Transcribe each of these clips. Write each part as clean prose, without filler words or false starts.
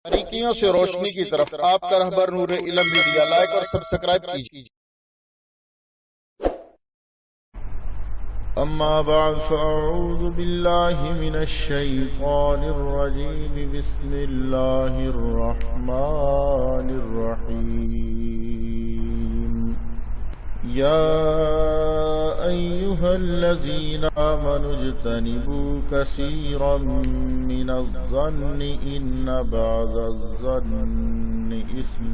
باریکیوں سے روشنی کی طرف آپ کا رہبر نور علم میڈیا لائک اور سبسکرائب کیجیے۔ اما بعد فاعوذ باللہ من الشیطان الرجیم بسم اللہ الرحمن الرحیم یا ایہا الذین آمنوا اجتنبوا کثیرا من الظن ان بعض الظن اثم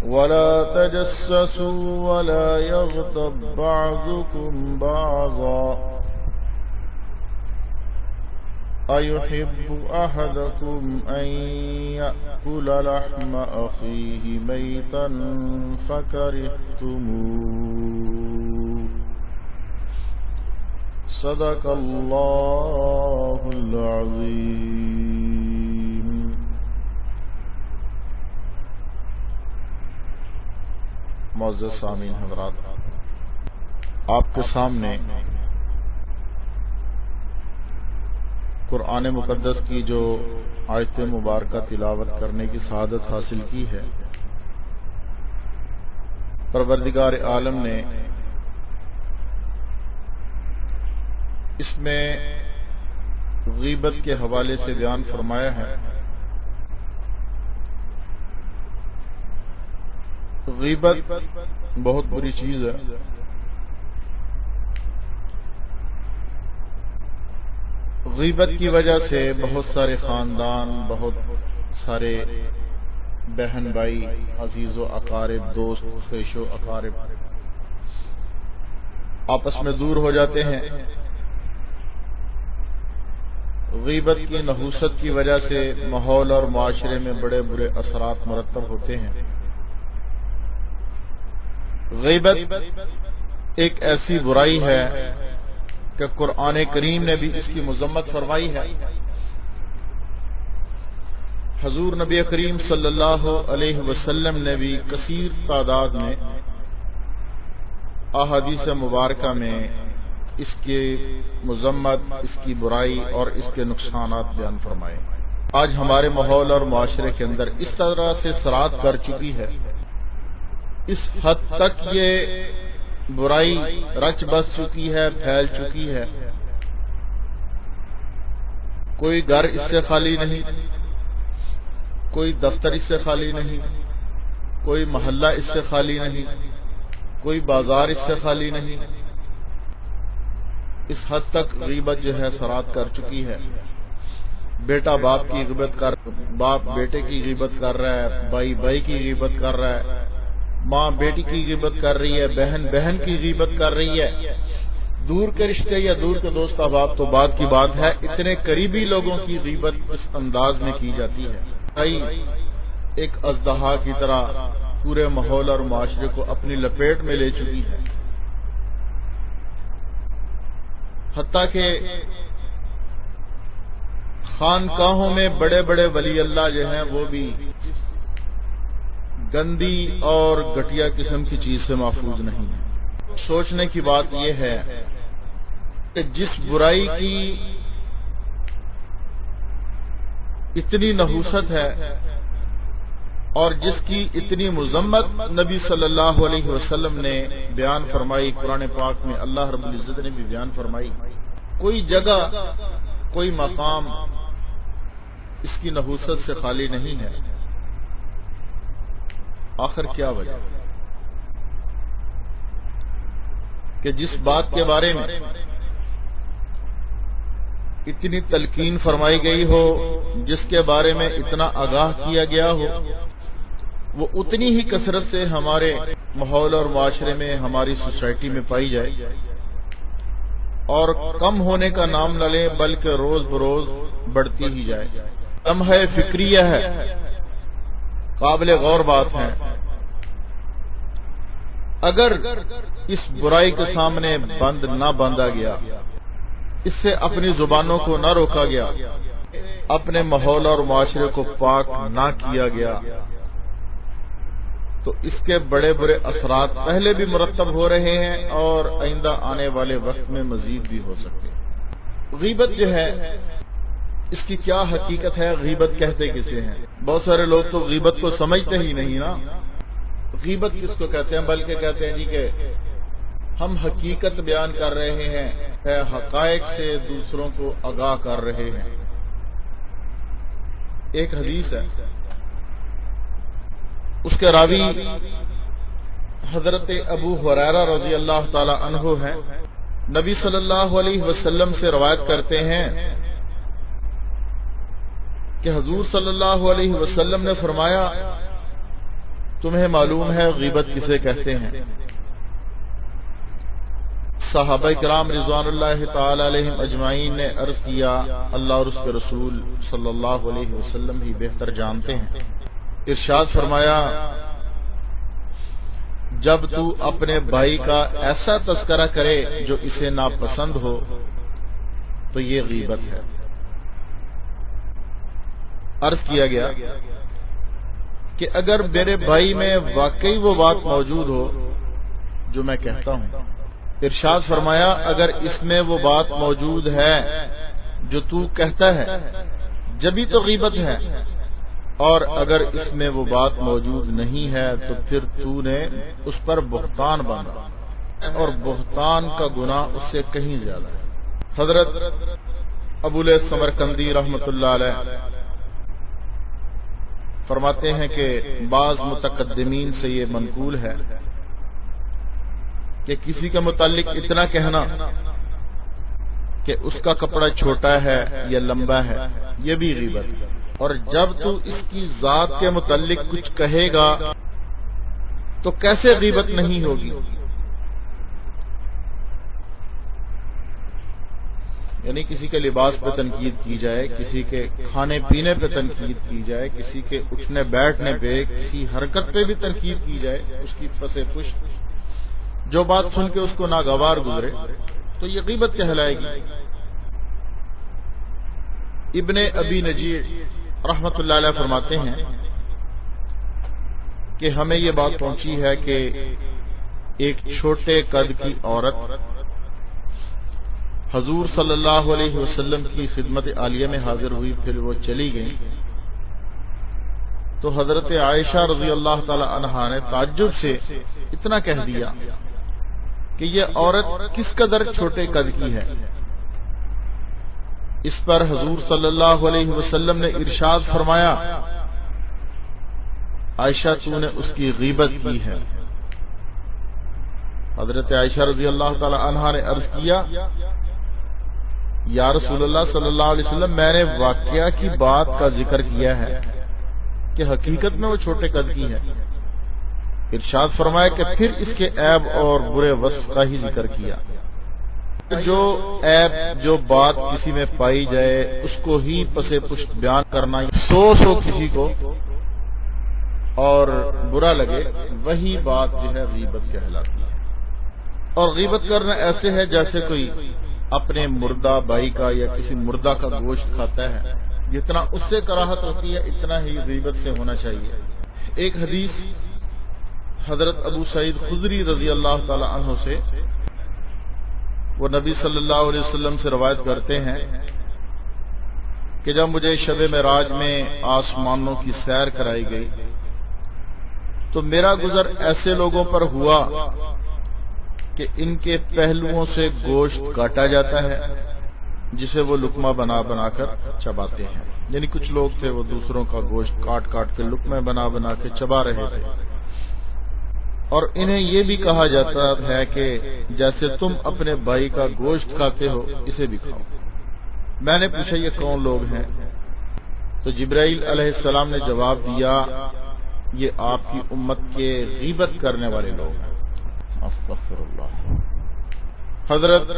ولا تجسسوا ولا يغتب بعضكم بعضا أيحب أحدكم أن يأكل لحم أخيه ميتا فكرهتموه صدق الله العظيم۔ معزز سامعین حضرات، آپ کے سامنے قرآن مقدس کی جو آیت مبارکہ تلاوت کرنے کی سعادت حاصل کی ہے، پروردگار عالم نے اس میں غیبت کے حوالے سے بیان فرمایا ہے۔ غیبت بہت بری چیز ہے۔ غیبت کی وجہ سے بہت سارے خاندان، بہت سارے بہن بھائی، عزیز و اقارب، دوست، خویش و اقارب آپس میں دور ہو جاتے ہیں۔ غیبت کی نحوست کی وجہ سے ماحول اور معاشرے میں بڑے برے اثرات مرتب ہوتے ہیں۔ غیبت ایک ایسی برائی ہے کہ قرآن کریم نے بھی اس کی مذمت فرمائی ہے۔ حضور نبی کریم صلی اللہ علیہ وسلم نے بھی کثیر تعداد میں احادیث مبارکہ میں اس کی مذمت، اس کی برائی اور اس کے نقصانات بیان فرمائے۔ آج ہمارے ماحول اور معاشرے کے اندر اس طرح سے سرات کر چکی ہے، اس حد تک یہ برائی رچ بس چکی ہے، پھیل چکی ہے، کوئی گھر اس سے خالی نہیں، کوئی دفتر اس سے خالی نہیں، کوئی محلہ اس سے خالی نہیں، کوئی بازار اس سے خالی نہیں۔ اس حد تک غیبت جو ہے سرات کر چکی ہے۔ بیٹا باپ کی غیبت باپ بیٹے کی غیبت کر رہا ہے، بھائی بھائی کی غیبت کر رہا ہے، ماں بیٹی کی غیبت کر رہی ہے، بہن بہن کی غیبت کر رہی ہے۔ دور کے رشتے یا دور کے دوست احباب تو بات کی بات ہے، اتنے قریبی لوگوں کی غیبت اس انداز میں کی جاتی ہے۔ ایک اژدہا کی طرح پورے ماحول اور معاشرے کو اپنی لپیٹ میں لے چکی ہے، حتیٰ کہ خانقاہوں میں بڑے بڑے ولی اللہ جو ہیں وہ بھی گندی اور گھٹیا قسم کی چیز سے محفوظ نہیں ہے۔ سوچنے کی بات یہ ہے کہ جس برائی کی اتنی نحوست ہے اور جس کی اتنی مذمت نبی صلی اللہ علیہ وسلم نے بیان فرمائی، قرآن پاک میں اللہ رب العزت نے بھی بیان فرمائی، کوئی جگہ کوئی مقام اس کی نحوست سے خالی نہیں ہے۔ آخر کیا وجہ کہ جس بات کے بارے میں اتنی تلقین فرمائی گئی ہو، جس کے بارے میں اتنا آگاہ کیا گیا ہو، وہ اتنی ہی کثرت سے ہمارے ماحول اور معاشرے میں، ہماری سوسائٹی میں پائی جائے اور کم ہونے کا نام نہ لے بلکہ روز بروز بڑھتی ہی جائے۔ لمحہ فکریہ ہے، قابل غور بات ہے۔ اگر اس برائی کے سامنے بند نہ باندھا گیا، اس سے اپنی زبانوں کو نہ روکا گیا، اپنے ماحول اور معاشرے کو پاک نہ کیا گیا، تو اس کے بڑے برے اثرات پہلے بھی مرتب ہو رہے ہیں اور آئندہ آنے والے وقت میں مزید بھی ہو سکتے ہیں۔ غیبت جو ہے اس کی کیا حقیقت ہے، غیبت کہتے کسے ہیں؟ بہت سارے لوگ تو غیبت کو سمجھتے ہی نہیں نا. غیبت کس کو کہتے ہیں؟ بلکہ کہتے ہیں جی کہ ہم حقیقت بیان کر رہے ہیں، حقائق سے دوسروں کو آگاہ کر رہے ہیں. ایک حدیث ہے، اس کے راوی حضرت ابو ہریرہ رضی اللہ تعالی عنہ ہیں. نبی صلی اللہ علیہ وسلم سے روایت کرتے ہیں کہ حضور صلی اللہ علیہ وسلم نے فرمایا، تمہیں معلوم ہے غیبت کسے کہتے ہیں؟ صحابہ کرام رضوان اللہ تعالی علیہم اجمعین نے عرض کیا، اللہ اور اس کے رسول صلی اللہ علیہ وسلم ہی بہتر جانتے ہیں. ارشاد فرمایا، جب تو اپنے بھائی کا ایسا تذکرہ کرے جو اسے ناپسند ہو تو یہ غیبت ہے. عرض کیا گیا کہ اگر میرے بھائی میں واقعی وہ بات موجود ہو جو میں کہتا ہوں، ارشاد فرمایا اگر اس میں وہ بات موجود ہے جو تو کہتا ہے جبھی تو غیبت ہے، اور اگر اس میں وہ بات موجود نہیں ہے تو پھر تو نے اس پر بہتان باندھا، اور بہتان کا گناہ اس سے کہیں زیادہ ہے. حضرت ابولیث سمرقندی رحمت اللہ علیہ فرماتے ہیں کہ بعض متقدمین سے یہ منقول ہے کہ کسی کے متعلق اتنا کہنا کہ اس کا کپڑا چھوٹا ہے یا لمبا ہے، یہ بھی غیبت ہے. اور جب تو اس کی ذات کے متعلق کچھ کہے گا تو کیسے غیبت نہیں ہوگی؟ یعنی کسی کے لباس پہ تنقید کی جائے، کسی کے کھانے پینے پہ تنقید کی جائے، کسی کے اٹھنے بیٹھنے پہ، کسی حرکت پہ بھی تنقید کی جائے، اس کی پس پشت جو بات سن کے اس کو ناگوار گزرے تو یہ غیبت کہلائے گی. ابن ابی نجیح رحمت اللہ علیہ فرماتے ہیں کہ ہمیں یہ بات پہنچی ہے کہ ایک چھوٹے قد کی عورت حضور صلی اللہ علیہ وسلم کی خدمت عالیہ میں حاضر ہوئی، پھر وہ چلی گئی تو حضرت عائشہ رضی اللہ تعالی عنہا نے تعجب سے اتنا کہہ دیا کہ یہ عورت کس قدر چھوٹے قد کی ہے. اس پر حضور صلی اللہ علیہ وسلم نے ارشاد فرمایا، عائشہ تو نے اس کی غیبت کی ہے. حضرت عائشہ رضی اللہ تعالی عنہا نے عرض کیا، یا رسول اللہ صلی اللہ علیہ وسلم، میں نے واقعہ کی بات کا ذکر کیا ہے کہ حقیقت میں وہ چھوٹے قد کی ہے. ارشاد فرمایا کہ پھر اس کے عیب اور برے وصف کا ہی ذکر کیا. جو عیب، جو بات کسی میں پائی جائے اس کو ہی پسے پشت بیان کرنا، سو کسی کو اور برا لگے، وہی بات جو ہے غیبت کہلاتی ہے. اور غیبت کرنا ایسے ہے جیسے کوئی اپنے مردہ بھائی کا یا کسی مردہ کا گوشت کھاتا ہے، جتنا اس سے کراہت ہوتی ہے اتنا ہی غیبت سے ہونا چاہیے. ایک حدیث حضرت ابو سعید خدری رضی اللہ تعالی عنہ سے، وہ نبی صلی اللہ علیہ وسلم سے روایت کرتے ہیں کہ جب مجھے شب معراج میں آسمانوں کی سیر کرائی گئی تو میرا گزر ایسے لوگوں پر ہوا کہ ان کے پہلوؤں سے گوشت کاٹا جاتا ہے جسے وہ لقمہ بنا بنا کر چباتے ہیں. یعنی کچھ لوگ تھے وہ دوسروں کا گوشت کاٹ کاٹ کے لقمے بنا بنا کے چبا رہے تھے، اور انہیں یہ بھی کہا جاتا ہے کہ جیسے تم اپنے بھائی کا گوشت کھاتے ہو اسے بھی کھاؤ. میں نے پوچھا یہ کون لوگ ہیں؟ تو جبرائیل علیہ السلام نے جواب دیا، یہ آپ کی امت کے غیبت کرنے والے لوگ ہیں. استغفر اللہ. حضرت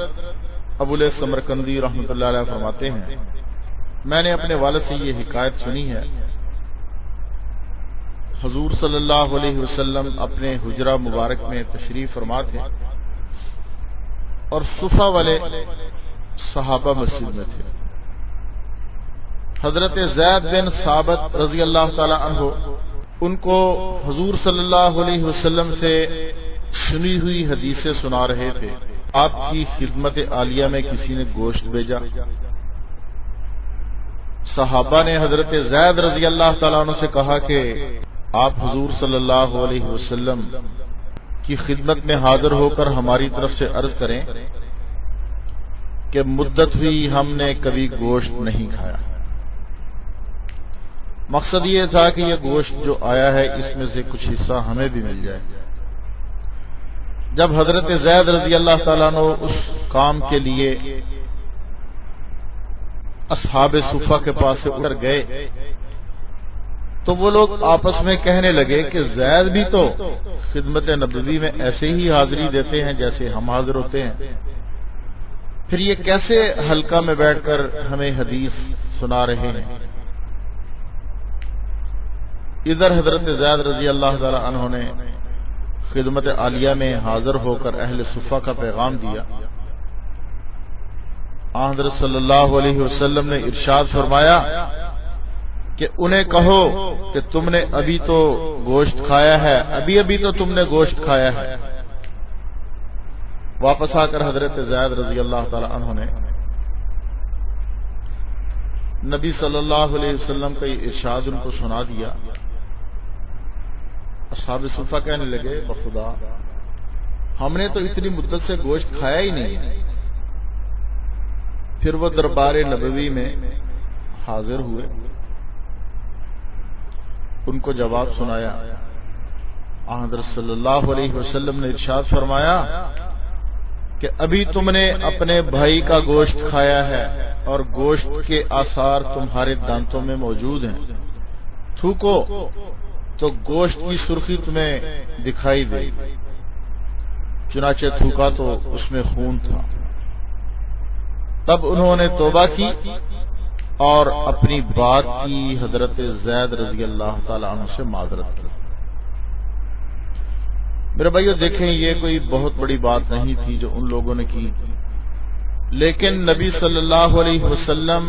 ابولیث سمرقندی رحمۃ اللہ علیہ فرماتے ہیں، میں نے اپنے والد سے یہ حکایت سنی ہے. حضور صلی اللہ علیہ وسلم اپنے حجرہ مبارک میں تشریف فرما تھے اور صفہ والے صحابہ مسجد میں تھے. حضرت زید بن ثابت رضی اللہ تعالی عنہ ان کو حضور صلی اللہ علیہ وسلم سے سنی ہوئی حدیثیں سنا رہے تھے. آپ کی خدمت عالیہ میں کسی نے گوشت بھیجا صحابہ نے حضرت زید رضی اللہ تعالیٰ عنہ سے کہا کہ آپ حضور صلی اللہ علیہ وسلم کی خدمت میں حاضر ہو کر ہماری طرف سے عرض کریں کہ مدت ہوئی ہم نے کبھی گوشت نہیں کھایا۔ مقصد یہ تھا کہ یہ گوشت جو آیا ہے اس میں سے کچھ حصہ ہمیں بھی مل جائے۔ جب حضرت زید رضی اللہ تعالیٰ عنہ اس کام کے لیے اصحاب صفہ کے پاس سے اتر گئے تو وہ لوگ آپس میں کہنے لگے کہ زید بھی تو خدمت نبوی میں ایسے ہی حاضری دیتے ہیں جیسے ہم حاضر ہوتے ہیں، پھر یہ کیسے حلقہ میں بیٹھ کر ہمیں حدیث سنا رہے ہیں۔ ادھر حضرت زید رضی اللہ تعالی عنہ نے خدمت عالیہ میں حاضر ہو کر اہل صفہ کا پیغام دیا۔ حضرت صلی اللہ علیہ وسلم نے ارشاد فرمایا کہ انہیں کہو کہ تم نے ابھی تو گوشت کھایا ہے، ابھی تو تم نے گوشت کھایا ہے۔ واپس آ کر حضرت زید رضی اللہ تعالی عنہ نے نبی صلی اللہ علیہ وسلم کا یہ ارشاد ان کو سنا دیا۔ اصحاب صفہ کہنے لگے بخدا ہم نے تو اتنی مدت سے گوشت کھایا ہی نہیں۔ پھر وہ دربار نبوی میں حاضر ہوئے، ان کو جواب سنایا۔ حضرت صلی اللہ علیہ وسلم نے ارشاد فرمایا کہ ابھی تم نے اپنے بھائی کا گوشت کھایا ہے اور گوشت کے آثار تمہارے دانتوں میں موجود ہیں، تھوکو تو گوشت کی سرخی تمہیں دکھائی دے۔ چنانچہ تھوکا تو اس میں خون تھا۔ تب انہوں نے توبہ کی اور اپنی بات کی حضرت زید رضی اللہ تعالی عنہ سے معذرت کی۔ میرے بھائیو دیکھیں یہ کوئی بہت بڑی بات نہیں تھی جو ان لوگوں نے کی، لیکن نبی صلی اللہ علیہ وسلم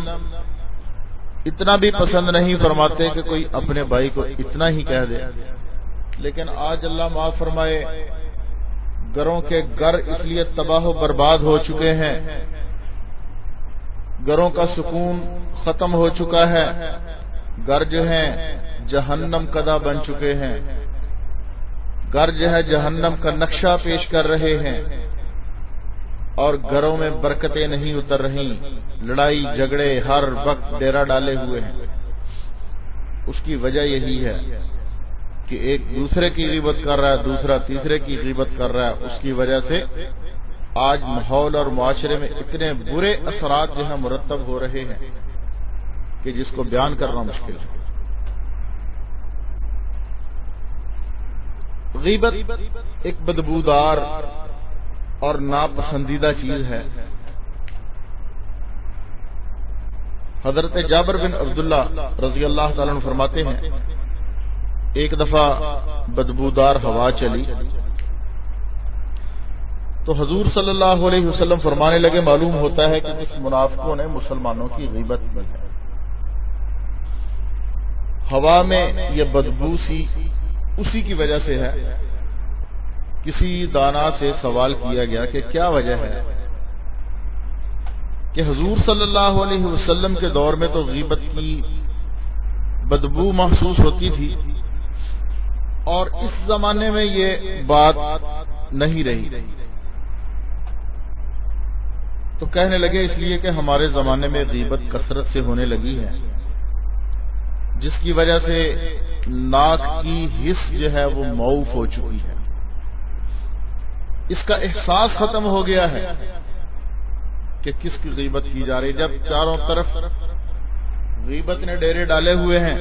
اتنا بھی پسند نہیں فرماتے کہ کوئی اپنے بھائی کو اتنا ہی کہہ دے۔ لیکن آج اللہ معاف فرمائے گھروں کے گھر اس لیے تباہ و برباد ہو چکے ہیں، گھروں کا سکون ختم ہو چکا ہے، گھر جو ہیں جہنم کدہ بن چکے ہیں، گھر جو ہے جہنم کا نقشہ پیش کر رہے ہیں، اور گھروں میں برکتیں نہیں اتر رہی، لڑائی جھگڑے ہر وقت ڈیرا ڈالے ہوئے ہیں۔ اس کی وجہ یہی ہے کہ ایک دوسرے کی غیبت کر رہا ہے، دوسرا تیسرے کی غیبت کر رہا ہے۔ اس کی وجہ سے آج ماحول اور معاشرے میں اتنے برے اثرات جو ہیں مرتب ہو رہے ہیں کہ جس کو بیان کرنا مشکل ہے۔ غیبت ایک بدبودار اور ناپسندیدہ چیز ہے۔ حضرت جابر بن عبداللہ رضی اللہ تعالیٰ عنہ فرماتے ہیں ایک دفعہ بدبودار ہوا چلی تو حضور صلی اللہ علیہ وسلم فرمانے لگے معلوم ہوتا ہے کہ کچھ منافقوں نے مسلمانوں کی غیبت کی ہے۔ ہوا میں یہ بدبو سی اسی کی وجہ سے ہے۔ کسی دانا سے سوال کیا گیا کہ کیا وجہ ہے، کہ حضور صلی اللہ علیہ وسلم کے دور میں تو غیبت کی بدبو محسوس ہوتی تھی اور اس زمانے میں یہ بات نہیں رہی۔ تو کہنے لگے اس لیے کہ ہمارے زمانے میں غیبت کثرت سے ہونے لگی ہے، جس کی وجہ سے ناک کی حس جو ہے وہ معوف ہو چکی ہے، اس کا احساس ختم ہو گیا ہے کہ کس کی غیبت کی جا رہی۔ جب چاروں طرف غیبت نے ڈیرے ڈالے ہوئے ہیں،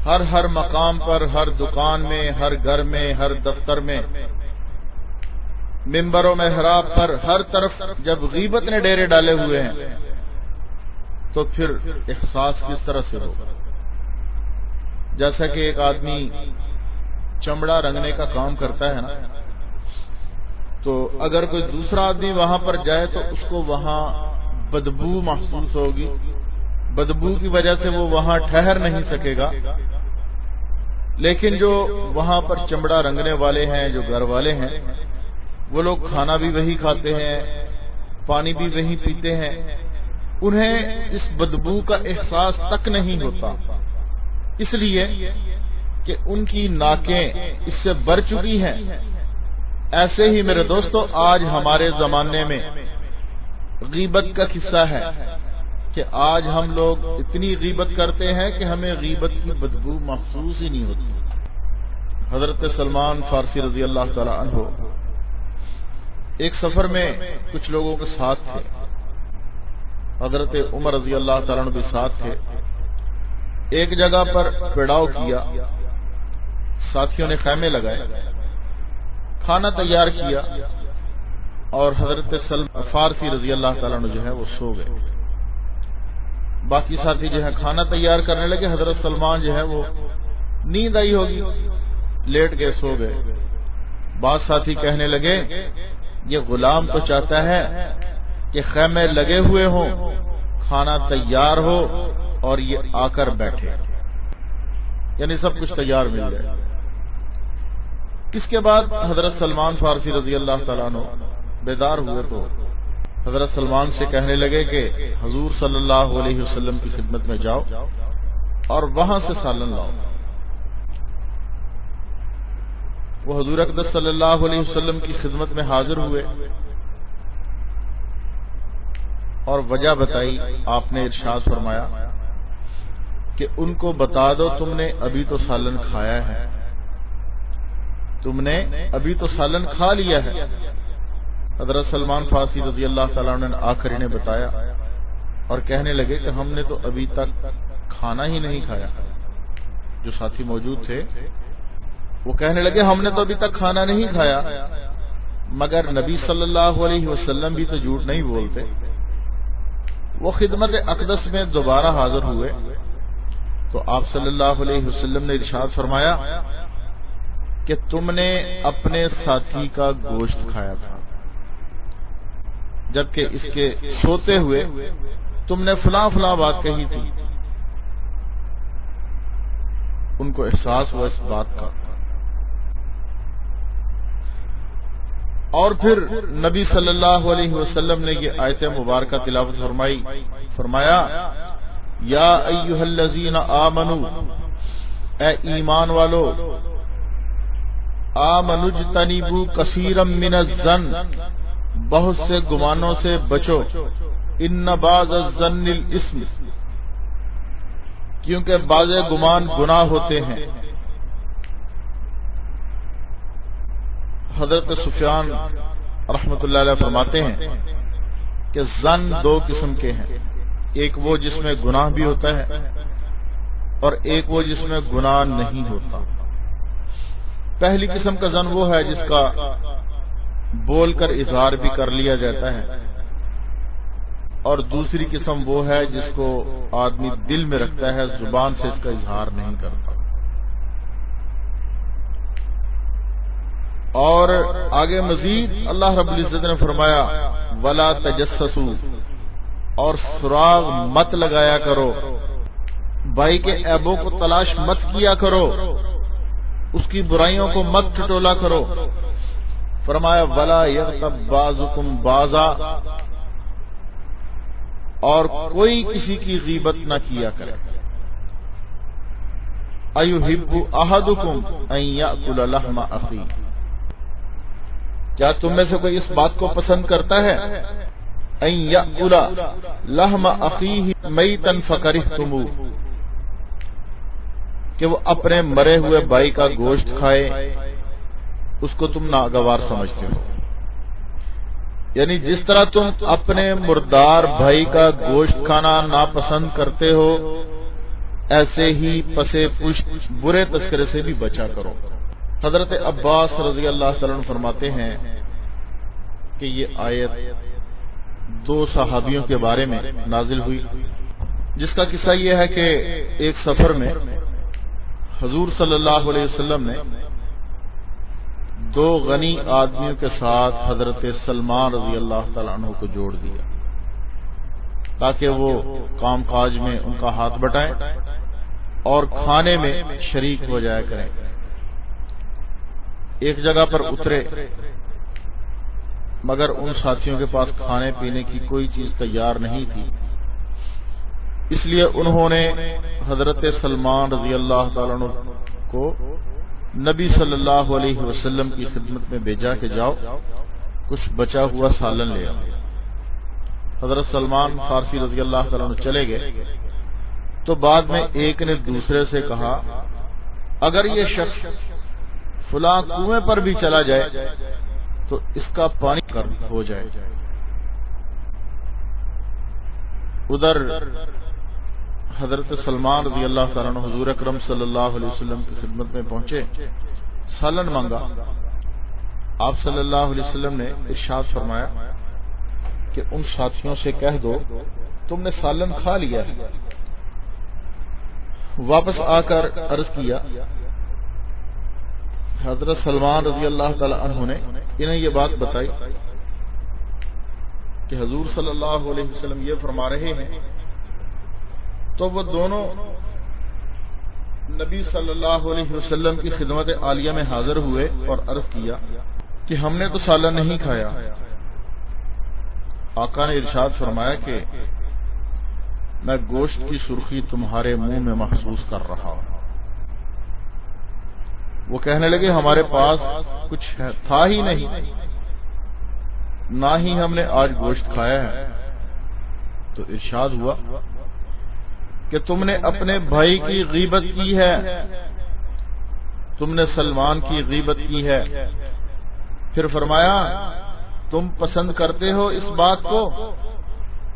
ہر مقام پر، ہر دکان میں، ہر گھر میں، ہر دفتر میں، ممبر و محراب پر، ہر طرف جب غیبت نے ڈیرے ڈالے ہوئے ہیں تو پھر احساس کس طرح سے ہوگا؟ جیسا کہ ایک آدمی چمڑا رنگنے کا کام کرتا ہے نا، تو اگر کوئی دوسرا آدمی وہاں پر جائے تو اس کو وہاں بدبو محسوس ہوگی، بدبو کی وجہ سے وہ وہاں ٹھہر نہیں سکے گا۔ لیکن جو وہاں پر چمڑا رنگنے والے ہیں، جو گھر والے ہیں، وہ لوگ کھانا بھی وہی کھاتے ہیں، پانی بھی وہی پیتے ہیں، انہیں اس بدبو کا احساس تک نہیں ہوتا، اس لیے کہ ان کی ناکیں اس سے بھر چکی ہیں۔ ایسے ہی میرے دوستو آج ہمارے زمانے میں غیبت کا قصہ ہے کہ آج ہم لوگ اتنی غیبت کرتے ہیں کہ ہمیں غیبت کی بدبو محسوس ہی نہیں ہوتی۔ حضرت سلمان فارسی رضی اللہ تعالی عنہ ایک سفر میں کچھ لوگوں کے ساتھ تھے، حضرت عمر رضی اللہ تعالیٰ عنہ بھی ساتھ تھے۔ ایک جگہ پر پڑاؤ کیا، ساتھیوں نے خیمے لگائے، کھانا تیار کیا اور حضرت سلمان فارسی رضی اللہ تعالیٰ عنہ جو ہے وہ سو گئے۔ باقی ساتھی جو ہے کھانا تیار کرنے لگے، حضرت سلمان جو ہے وہ نیند آئی ہوگی، لیٹ گئے، سو گئے۔ بعض ساتھی کہنے لگے یہ غلام تو چاہتا ہے کہ خیمے لگے ہوئے ہوں، کھانا تیار ہو اور یہ آ کر بیٹھے، یعنی سب کچھ تیار مل جائے۔ اس کے بعد حضرت سلمان فارسی رضی اللہ تعالیٰ عنہ بیدار ہوئے تو حضرت سلمان سے کہنے لگے کہ حضور صلی اللہ علیہ وسلم کی خدمت میں جاؤ اور وہاں سے سالن لاؤ۔ وہ حضور اقدس صلی اللہ علیہ وسلم کی خدمت میں حاضر ہوئے اور وجہ بتائی۔ آپ نے ارشاد فرمایا کہ ان کو بتا دو تم نے ابھی تو سالن کھایا ہے، تم نے ابھی تو سالن کھا لیا ہے۔ حضرت سلمان فارسی رضی اللہ تعالیٰ عنہ نے آ کر انہیں بتایا اور کہنے لگے کہ ہم نے تو ابھی تک کھانا ہی نہیں کھایا۔ جو ساتھی موجود تھے وہ کہنے لگے ہم نے تو ابھی تک کھانا نہیں کھایا، مگر نبی صلی اللہ علیہ وسلم بھی تو جھوٹ نہیں بولتے۔ وہ خدمت اقدس میں دوبارہ حاضر ہوئے تو آپ صلی اللہ علیہ وسلم نے ارشاد فرمایا کہ تم نے اپنے ساتھی کا گوشت کھایا تھا، جبکہ اس کے سوتے ہوئے تم نے فلاں فلاں بات کہی تھی۔ ان کو احساس ہوا اس بات کا، اور پھر نبی صلی اللہ علیہ وسلم نے یہ آیت مبارکہ تلاوت فرمائی، فرمایا یا ایھا الذین آمنوا، اے ایمان والو، آمنوا اجتنبوا کثیرا من الظن، بہت سے گمانوں سے بچو، ان بعض الظن الاثم، کیونکہ بعض گمان گناہ ہوتے ہیں۔ حضرت سفیان رحمۃ اللہ علیہ فرماتے ہیں کہ ظن دو قسم کے ہیں، ایک وہ جس میں گناہ بھی ہوتا ہے اور ایک وہ جس میں گناہ نہیں ہوتا۔ پہلی قسم کا ظن وہ ہے جس کا بول کر اظہار بھی کر لیا جاتا ہے، اور دوسری قسم وہ ہے جس کو آدمی دل میں رکھتا ہے، زبان سے اس کا اظہار نہیں کرتا۔ اور آگے مزید اللہ رب العزت نے فرمایا وَلَا تَجَسَّسُوا، اور سراغ مت لگایا کرو، بھائی کے عیبوں کو تلاش مت کیا کرو، اس کی برائیوں کو مت ٹٹولا کرو۔ فرمایا وَلَا يَغْتَبْ بَعْضُكُمْ بَعْضًا، اور کوئی کسی کی غیبت نہ کیا کرے۔ أَيُحِبُّ أَحَدُكُمْ أَن يَأْكُلَ لَحْمَ أَخِيهِ، کیا تم میں سے کوئی اس بات کو پسند کرتا ہے ان یأکل لحم اخیہ میتا فکرہتموہ، کہ وہ اپنے مرے ہوئے بھائی کا گوشت کھائے، اس کو تم ناگوار سمجھتے ہو۔ یعنی جس طرح تم اپنے مردار بھائی کا گوشت کھانا ناپسند کرتے ہو، ایسے ہی پسے پشت برے تذکرے سے بھی بچا کرو۔ حضرت عباس رضی اللہ تعالیٰ عنہ فرماتے ہیں کہ یہ آیت دو صحابیوں کے بارے میں نازل ہوئی، جس کا قصہ یہ ہے کہ ایک سفر میں حضور صلی اللہ علیہ وسلم نے دو غنی آدمیوں کے ساتھ حضرت سلمان رضی اللہ تعالیٰ عنہ کو جوڑ دیا تاکہ وہ کام کاج میں ان کا ہاتھ بٹائیں اور کھانے میں شریک ہو جایا کریں۔ ایک جگہ پر اترے، مگر ان ساتھیوں کے پاس کھانے پینے کی کوئی چیز تیار نہیں تھی، اس لیے انہوں نے حضرت سلمان رضی اللہ تعالیٰ عنہ کو نبی صلی اللہ علیہ وسلم کی خدمت میں بھیجا کہ جاؤ کچھ بچا ہوا سالن لے آؤ۔ حضرت سلمان فارسی رضی اللہ تعالیٰ عنہ چلے گئے تو بعد میں ایک نے دوسرے سے کہا اگر یہ شخص فلاں کنویں پر بھی چلا جائے تو اس کا پانی ہو جائے۔ ادھر حضرت سلمان رضی اللہ تعالیٰ عنہ حضور اکرم صلی اللہ علیہ وسلم کی خدمت میں پہنچے، سالن مانگا۔ آپ صلی اللہ علیہ وسلم نے ارشاد فرمایا کہ ان ساتھیوں سے کہہ دو تم نے سالن کھا لیا ہے۔ واپس آ کر عرض کیا، حضرت سلمان رضی اللہ تعالی عنہ نے انہیں یہ بات بتائی کہ حضور صلی اللہ علیہ وسلم یہ فرما رہے ہیں، تو وہ دونوں نبی صلی اللہ علیہ وسلم کی خدمت عالیہ میں حاضر ہوئے اور عرض کیا کہ ہم نے تو سالن نہیں کھایا۔ آقا نے ارشاد فرمایا کہ میں گوشت کی سرخی تمہارے منہ میں محسوس کر رہا ہوں۔ وہ کہنے لگے ہمارے پاس کچھ تھا ہی نہیں، نہ ہی ہم نے آج گوشت کھایا ہے۔ تو ارشاد ہوا کہ تم نے اپنے بھائی کی غیبت کی ہے، تم نے سلمان کی غیبت کی ہے۔ پھر فرمایا تم پسند کرتے ہو اس بات کو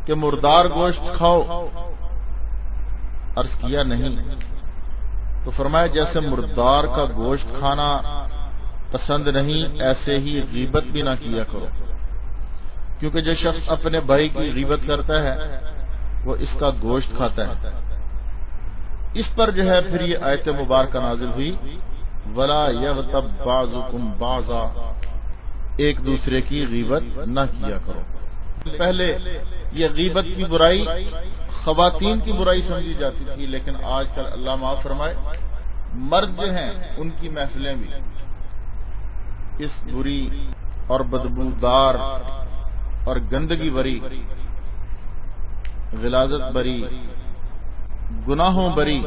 کہ مردار گوشت کھاؤ؟ عرض کیا نہیں۔ تو فرمایا جیسے مردار کا گوشت کھانا پسند نہیں، ایسے ہی غیبت بھی نہ کیا کرو، کیونکہ جو شخص اپنے بھائی کی غیبت کرتا ہے وہ اس کا گوشت کھاتا ہے۔ اس پر جو ہے پھر یہ آیت مبارکہ نازل ہوئی، وَلَا يَغْتَبْ بَعْضُكُمْ بَعْضًا، ایک دوسرے کی غیبت نہ کیا کرو۔ پہلے یہ غیبت کی برائی خواتین کی برائی سمجھی جاتی تھی، لیکن آج کل اللہ معاف فرمائے مرد جو ہیں ان کی محفلیں بھی اس بری اور بدبودار اور گندگی بری، غلاظت بری، گناہوں بری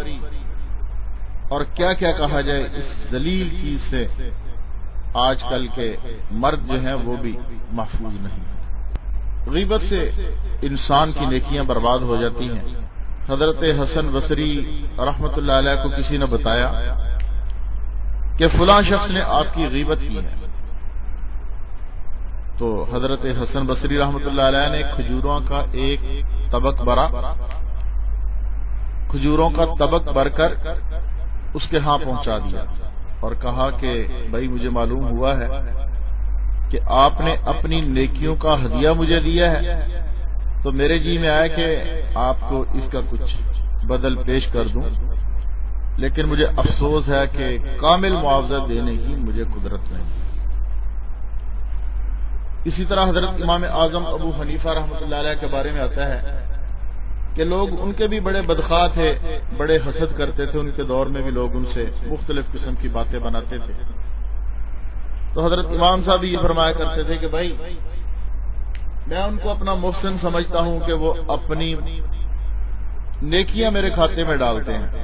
اور کیا کیا کہا جائے اس ذلیل چیز سے آج کل کے مرد جو ہیں وہ بھی محفوظ نہیں۔ غیبت سے انسان کی نیکیاں برباد ہو جاتی ہیں۔ حضرت حسن بصری رحمۃ اللہ علیہ کو کسی نے بتایا کہ فلاں شخص نے آپ کی غیبت کی ہے، تو حضرت حسن بصری رحمۃ اللہ علیہ نے کھجوروں کا ایک طبق بھرا، کھجوروں کا طبق بھر کر اس کے ہاں پہنچا دیا اور کہا کہ بھائی مجھے معلوم ہوا ہے کہ آپ نے اپنی نیکیوں کا ہدیہ مجھے دیا ہے، تو میرے جی میں آیا کہ آپ کو اس کا کچھ بدل پیش کر دوں، لیکن مجھے افسوس ہے کہ کامل معاوضہ دینے کی مجھے قدرت نہیں۔ اسی طرح حضرت امام اعظم ابو حنیفہ رحمۃ اللہ علیہ کے بارے میں آتا ہے کہ لوگ ان کے بھی بڑے بدخواہ تھے، بڑے حسد کرتے تھے، ان کے دور میں بھی لوگ ان سے مختلف قسم کی باتیں بناتے تھے۔ تو حضرت امام صاحب یہ فرمایا کرتے تھے کہ بھائی میں ان کو اپنا محسن سمجھتا ہوں کہ وہ اپنی نیکیاں میرے کھاتے میں ڈالتے ہیں۔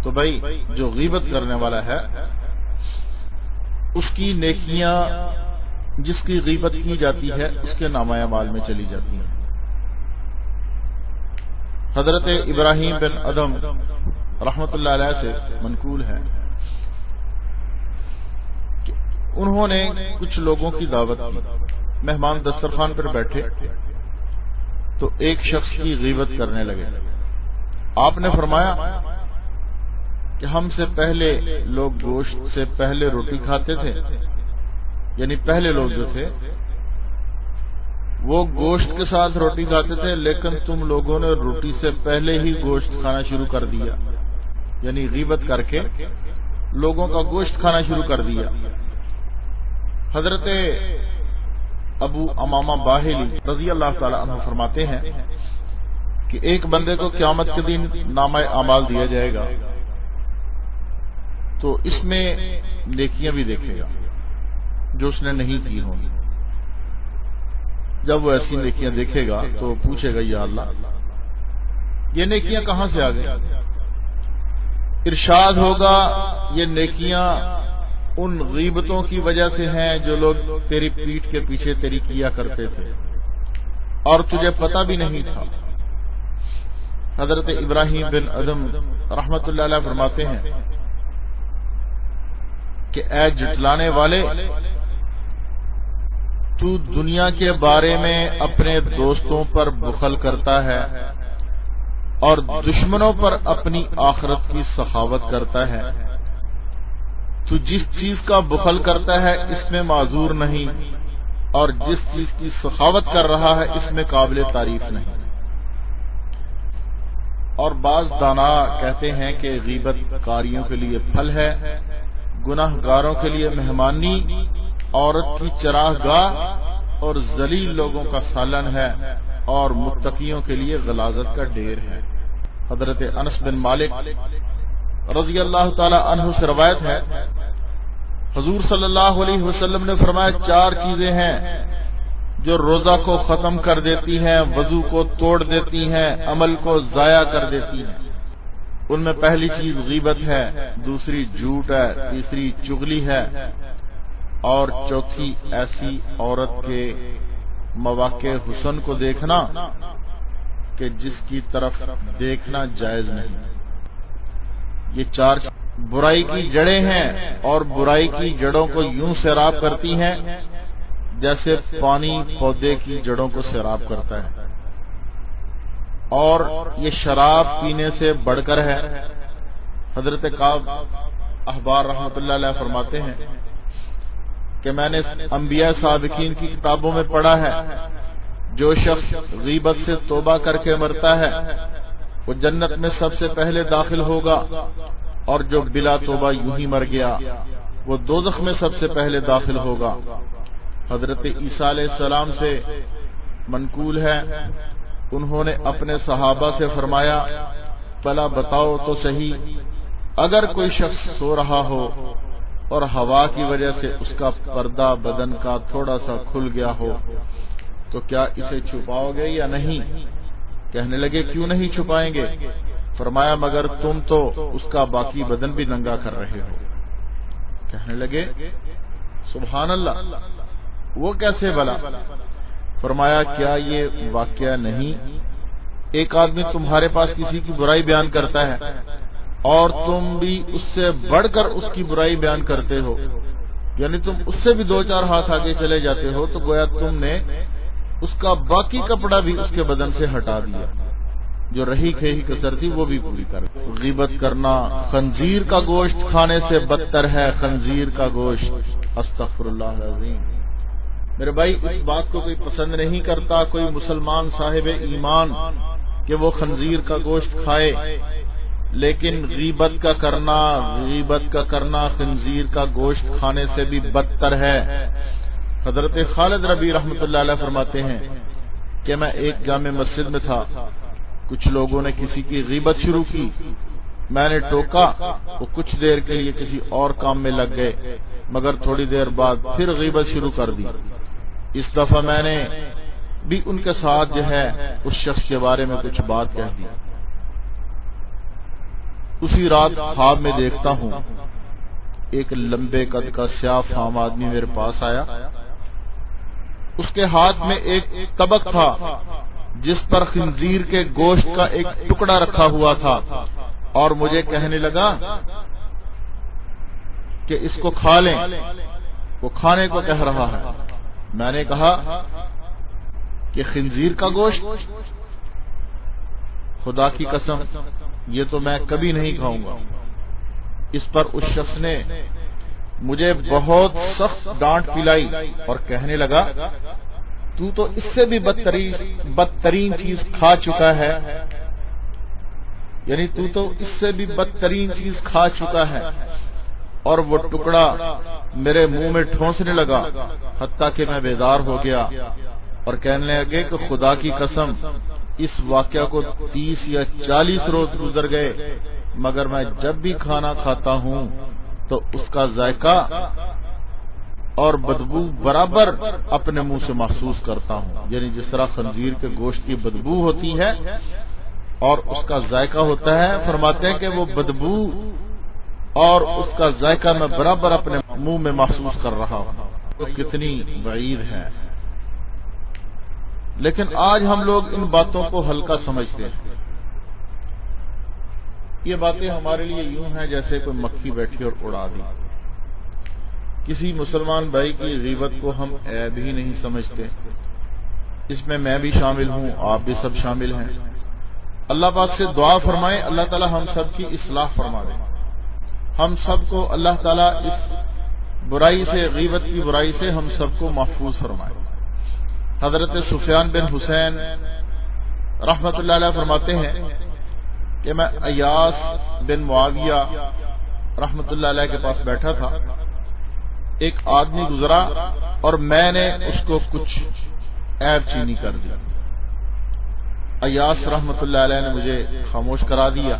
تو بھائی جو غیبت کرنے والا ہے اس کی نیکیاں جس کی غیبت کی جاتی ہے اس کے نامہ اعمال میں چلی جاتی ہیں۔ حضرت ابراہیم بن ادم رحمۃ اللہ علیہ سے منقول ہے کہ انہوں نے کچھ لوگوں کی دعوت کی، مہمان دسترخوان پر بیٹھے تو ایک شخص کی غیبت کرنے لگے۔ آپ نے فرمایا کہ ہم سے پہلے لوگ گوشت سے پہلے روٹی کھاتے تھے، یعنی پہلے لوگ جو تھے وہ گوشت کے ساتھ روٹی کھاتے تھے، لیکن تم لوگوں نے روٹی سے پہلے ہی گوشت کھانا شروع کر دیا، یعنی غیبت کر کے لوگوں کا گوشت کھانا شروع کر دیا۔ حضرت ابو امامہ باہلی رضی اللہ تعالی عنہ فرماتے ہیں کہ ایک بندے کو قیامت کے دن نامہ اعمال دیا جائے گا تو اس میں نیکیاں بھی دیکھے گا جو اس نے نہیں کی ہوں گی۔ جب وہ ایسی نیکیاں دیکھے گا تو پوچھے گا یا اللہ یہ نیکیاں کہاں سے آ گئی؟ ارشاد ہوگا یہ نیکیاں ان غیبتوں کی وجہ سے ہیں جو لوگ تیری پیٹھ کے پیچھے تیری کیا کرتے تھے اور تجھے پتہ بھی نہیں تھا۔ حضرت ابراہیم بن ادم رحمت اللہ علیہ فرماتے ہیں کہ اے جھٹلانے والے، تو دنیا کے بارے میں اپنے دوستوں پر بخل کرتا ہے اور دشمنوں پر اپنی آخرت کی سخاوت کرتا ہے۔ تو جس چیز کا بخل کرتا ہے اس میں معذور نہیں، اور جس چیز کی سخاوت کر رہا ہے اس میں قابل تعریف نہیں۔ اور بعض دانا کہتے ہیں کہ غیبت کاریوں کے لیے پھل ہے، گناہ گاروں کے لیے مہمانی، عورت کی چراہ گاہ اور ذلیل لوگوں کا سالن ہے، اور متقیوں کے لیے غلاظت کا ڈیر ہے۔ حضرت انس بن مالک رضی اللہ تعالی عنہ سے روایت ہے، حضور صلی اللہ علیہ وسلم نے فرمایا 4 چیزیں ہیں جو روزہ کو ختم کر دیتی ہیں، وضو کو توڑ دیتی ہیں، عمل کو ضائع کر دیتی ہیں۔ ان میں پہلی چیز غیبت ہے، دوسری جھوٹ ہے، تیسری چغلی ہے، اور چوتھی ایسی عورت کے مواقع حسن کو دیکھنا کہ جس کی طرف دیکھنا جائز نہیں۔ یہ 4 برائی کی جڑیں ہیں، اور برائی کی جڑوں کو یوں سیراب کرتی ہیں جیسے پانی پودے کی جڑوں کو سیراب کرتا ہے، اور یہ شراب پینے سے بڑھ کر ہے۔ حضرت کعب احبار رحمۃ اللہ علیہ فرماتے ہیں کہ میں نے انبیاء سابقین کی کتابوں میں پڑھا ہے جو شخص غیبت سے توبہ کر کے مرتا ہے وہ جنت میں سب سے پہلے داخل ہوگا، اور جو بلا توبہ یوں ہی مر گیا وہ دوزخ میں سب سے پہلے داخل ہوگا۔ حضرت عیسیٰ علیہ السلام سے منقول ہے، انہوں نے اپنے صحابہ سے فرمایا بھلا بتاؤ تو صحیح، اگر کوئی شخص سو رہا ہو اور ہوا کی وجہ سے اس کا پردہ بدن کا تھوڑا سا کھل گیا ہو تو کیا اسے چھپاؤ گے یا نہیں؟ کہنے لگے کیوں نہیں چھپائیں گے؟ فرمایا مگر تم تو اس کا باقی بدن بھی ننگا کر رہے ہو۔ کہنے لگے سبحان اللہ، وہ کیسے بھلا؟ فرمایا کیا یہ واقعہ نہیں، ایک آدمی تمہارے پاس کسی کی برائی بیان کرتا ہے اور تم بھی اس سے بڑھ کر اس کی برائی بیان کرتے ہو، یعنی تم اس سے بھی 2-4 ہاتھ آگے چلے جاتے ہو، تو گویا تم نے اس کا باقی کپڑا بھی اس کے بدن سے ہٹا دیا، جو رہی کھیہی کسر تھی وہ بھی پوری کر۔ غیبت کرنا خنزیر کا گوشت کھانے سے بدتر ہے، خنزیر کا گوشت، استغفر اللہ العظیم۔ میرے بھائی اس بات کو کوئی پسند نہیں کرتا، کوئی مسلمان صاحب ایمان، کہ وہ خنزیر کا گوشت کھائے، لیکن غیبت کا کرنا خنزیر کا گوشت کھانے سے بھی بدتر ہے۔ حضرت خالد ربیع رحمۃ اللہ علیہ فرماتے ہیں کہ میں ایک جامع مسجد میں تھا، کچھ لوگوں نے کسی کی غیبت شروع کی، میں نے ٹوکا، وہ کچھ دیر کے لیے کسی اور کام میں لگ گئے، مگر تھوڑی دیر بعد پھر غیبت شروع کر دی۔ اس دفعہ میں نے بھی ان کے ساتھ جو ہے اس شخص کے بارے میں کچھ بات کہہ دی۔ اسی رات خواب میں دیکھتا ہوں ایک لمبے قد کا سیاہ فام آدمی میرے پاس آیا، اس کے ہاتھ میں ایک طبق تھا جس پر خنزیر کے گوشت کا ایک ٹکڑا رکھا ہوا تھا، اور مجھے کہنے لگا کہ اس کو کھا لیں، وہ کھانے کو کہہ رہا ہے۔ میں نے کہا کہ خنزیر کا گوشت؟ خدا کی قسم یہ تو میں کبھی نہیں کھاؤں گا۔ اس پر اس شخص نے مجھے بہت سخت ڈانٹ پلائی اور کہنے لگا تو اس سے بھی بدترین چیز کھا چکا ہے، یعنی تو اس سے بھی بدترین چیز کھا چکا ہے۔ اور وہ ٹکڑا میرے منہ میں ٹھونسنے لگا، حتیٰ کہ میں بیدار ہو گیا اور کہنے لگے کہ خدا کی قسم اس واقعہ کو 30 یا 40 روز گزر گئے، مگر میں جب بھی کھانا کھاتا ہوں تو اس کا ذائقہ اور بدبو برابر اپنے منہ سے محسوس کرتا ہوں، یعنی جس طرح خنزیر کے گوشت کی بدبو ہوتی ہے اور اس کا ذائقہ ہوتا ہے، فرماتے ہیں کہ وہ بدبو اور اس کا ذائقہ میں برابر اپنے منہ میں محسوس کر رہا ہوں۔ تو کتنی وعید ہے، لیکن آج ہم لوگ ان باتوں کو ہلکا سمجھتے ہیں۔ یہ باتیں ہمارے لیے یوں ہیں جیسے کوئی مکھی بیٹھی اور اڑا دی۔ کسی مسلمان بھائی کی غیبت کو ہم عیب ہی نہیں سمجھتے، اس میں بھی شامل ہوں، آپ بھی سب شامل ہیں۔ اللہ پاک سے دعا فرمائیں اللہ تعالی ہم سب کی اصلاح فرما دے، ہم سب کو اللہ تعالی اس برائی سے، غیبت کی برائی سے ہم سب کو محفوظ فرمائے۔ حضرت سفیان بن حسین رحمت اللہ علیہ فرماتے ہیں کہ میں ایاس بن معاویہ رحمت اللہ علیہ کے پاس بیٹھا تھا، ایک آدمی گزرا اور میں نے اس کو کچھ عیب چینی کر دی۔ ایاس رحمت اللہ علیہ نے مجھے خاموش کرا دیا،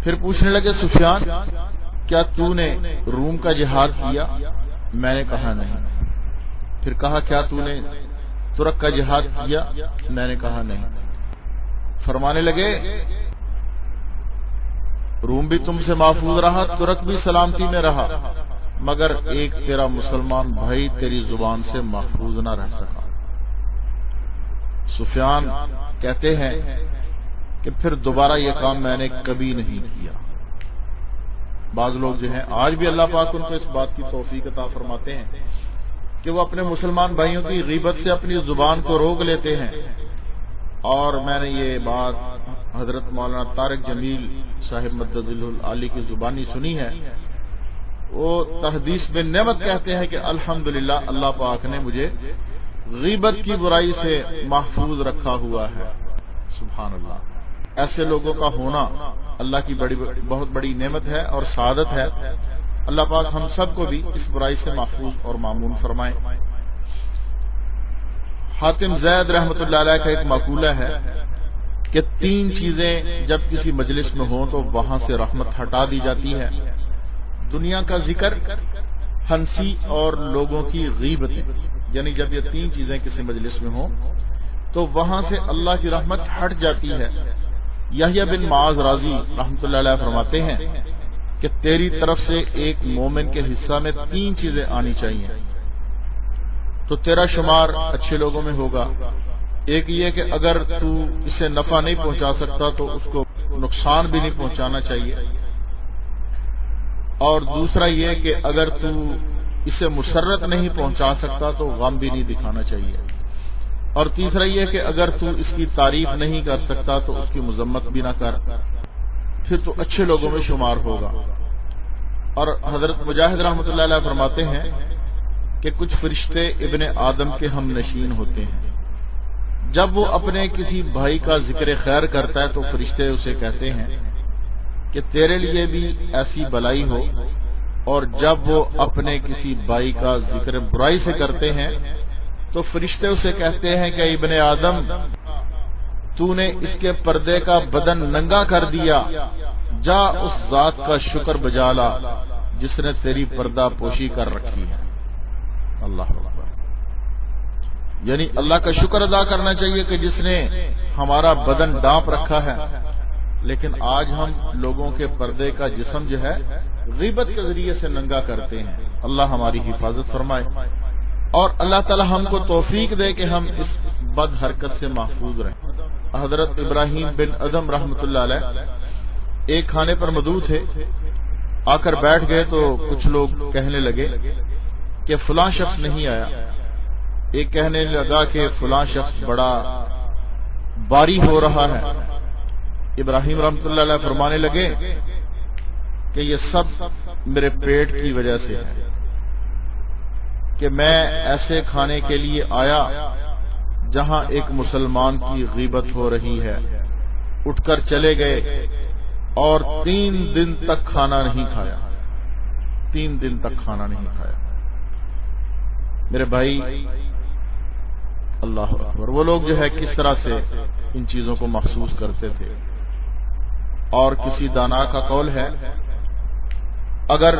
پھر پوچھنے لگے سفیان کیا تو نے روم کا جہاد کیا؟ میں نے کہا نہیں۔ پھر کہا کیا تو نے ترک کا جہاد کیا؟ میں نے کہا نہیں۔ فرمانے لگے روم بھی تم سے محفوظ رہا، ترک بھی سلامتی میں رہا، مگر ایک تیرا مسلمان بھائی تیری زبان سے محفوظ نہ رہ سکا۔ سفیان کہتے ہیں کہ پھر دوبارہ یہ کام میں نے کبھی نہیں کیا۔ بعض لوگ جو ہیں آج بھی اللہ پاک ان کو اس بات کی توفیق عطا فرماتے ہیں کہ وہ اپنے مسلمان بھائیوں کی غیبت سے اپنی زبان کو روک لیتے ہیں۔ اور میں نے یہ بات حضرت مولانا طارق جمیل صاحب مدظلہ العالی کی زبانی سنی ہے، وہ تحدیث بن نعمت کہتے ہیں کہ الحمدللہ اللہ پاک نے مجھے غیبت کی برائی سے محفوظ رکھا ہوا ہے۔ سبحان اللہ، ایسے لوگوں کا ہونا اللہ کی بہت بڑی نعمت ہے اور سعادت ہے۔ اللہ پاک ہم سب کو بھی اس برائی سے محفوظ اور مامون فرمائے۔ حاتم زید رحمت اللہ علیہ کا ایک مقولہ ہے کہ 3 چیزیں جب کسی مجلس میں ہوں تو وہاں سے رحمت ہٹا دی جاتی ہے: دنیا کا ذکر، ہنسی اور لوگوں کی غیبت۔ یعنی جب یہ 3 چیزیں کسی مجلس میں ہوں تو وہاں سے اللہ کی رحمت ہٹ جاتی ہے۔ یحییٰ بن معاذ رازی رحمت اللہ علیہ فرماتے ہیں کہ تیری طرف سے ایک مومن کے حصہ میں 3 چیزیں آنی چاہیے تو تیرا شمار اچھے لوگوں میں ہوگا۔ ایک یہ کہ اگر تو اسے نفع نہیں پہنچا سکتا تو اس کو نقصان بھی نہیں پہنچانا چاہیے، اور دوسرا یہ کہ اگر تو اسے مسرت نہیں پہنچا سکتا تو غم بھی نہیں دکھانا چاہیے، اور تیسرا یہ کہ اگر تو اس کی تعریف نہیں کر سکتا تو اس کی مذمت بھی نہ کر، پھر تو اچھے لوگوں میں شمار ہوگا۔ اور حضرت مجاہد رحمت اللہ علیہ فرماتے ہیں کہ کچھ فرشتے ابن آدم کے ہم نشین ہوتے ہیں، جب وہ اپنے کسی بھائی کا ذکر خیر کرتا ہے تو فرشتے اسے کہتے ہیں کہ تیرے لیے بھی ایسی بلائی ہو، اور جب وہ اپنے کسی بھائی کا ذکر برائی سے کرتے ہیں تو فرشتے اسے کہتے ہیں کہ ابن آدم تو نے اس کے پردے کا بدن ننگا کر دیا، جا اس ذات کا شکر بجا لا جس نے تیری پردہ پوشی کر رکھی ہے۔ اللہ اکبر، یعنی اللہ کا شکر ادا کرنا چاہیے کہ جس نے ہمارا بدن ڈانپ رکھا ہے، لیکن آج ہم لوگوں کے پردے کا جسم جو ہے غیبت کے ذریعے سے ننگا کرتے ہیں۔ اللہ ہماری حفاظت فرمائے اور اللہ تعالی ہم کو توفیق دے کہ ہم اس بد حرکت سے محفوظ رہیں۔ حضرت ابراہیم بن ادم رحمت اللہ علیہ ایک کھانے پر مدعو تھے، آ کر بیٹھ گئے تو کچھ لوگ کہنے لگے کہ فلاں شخص نہیں آیا۔ ایک کہنے لگا کہ فلاں شخص بڑا باری ہو رہا ہے۔ ابراہیم رحمت اللہ علیہ فرمانے لگے کہ یہ سب میرے پیٹ کی وجہ سے ہے کہ میں ایسے کھانے کے لیے آیا جہاں ایک مسلمان کی غیبت ہو رہی ہے۔ اٹھ کر چلے گئے اور 3 دن تک کھانا نہیں کھایا، 3 دن تک کھانا نہیں کھایا۔ میرے بھائی اللہ اکبر، وہ لوگ جو ہے کس طرح سے ان چیزوں کو محسوس کرتے تھے۔ اور کسی دانا کا قول ہے اگر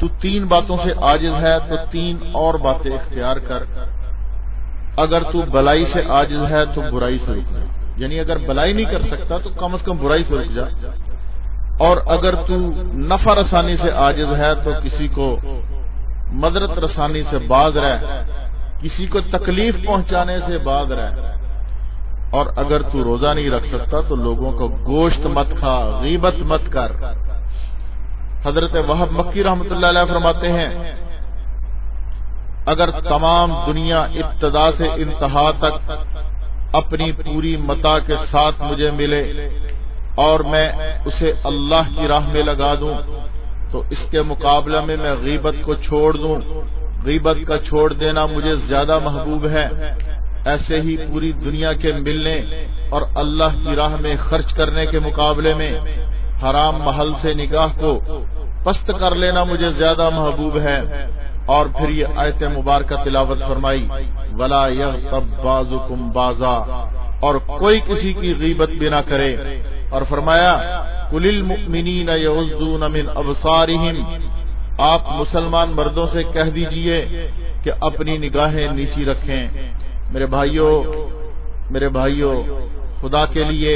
تو 3 باتوں سے عاجز ہے تو 3 اور باتیں اختیار کر. اگر تو بلائی سے عاجز ہے تو برائی سے رک جا، یعنی اگر بلائی نہیں کر سکتا تو کم از کم برائی سے رک جا. اور اگر تو نفع رسانی سے عاجز ہے تو کسی کو مضرت رسانی سے باز رہ، کسی کو تکلیف پہنچانے سے باز رہ. اور اگر تو روزہ نہیں رکھ سکتا تو لوگوں کو گوشت مت کھا، غیبت مت کر. حضرت وہب مکی رحمۃ اللہ علیہ فرماتے ہیں اگر تمام دنیا ابتدا سے انتہا تک اپنی پوری متاع کے ساتھ مجھے ملے اور میں اسے اللہ کی راہ میں لگا دوں تو اس کے مقابلہ میں غیبت کو چھوڑ دوں. غیبت کا چھوڑ دینا مجھے زیادہ محبوب ہے. ایسے ہی پوری دنیا کے ملنے اور اللہ کی راہ میں خرچ کرنے کے مقابلے میں حرام محل سے نگاہ کو پست کر لینا مجھے زیادہ محبوب ہے. اور پھر یہ آیت مبارکہ تلاوت فرمائی وَلَا يَغْتَبْ بَعْضُكُمْ بَعْضًا، اور کوئی کسی کی غیبت بھی نہ کرے. اور فرمایا قُلِ الْمُؤْمِنِينَ يَغُضُّونَ مِنْ أَبْصَارِهِمْ، آپ مسلمان مردوں سے کہہ دیجئے کہ اپنی نگاہیں نیچی رکھیں. میرے بھائیوں خدا کے لیے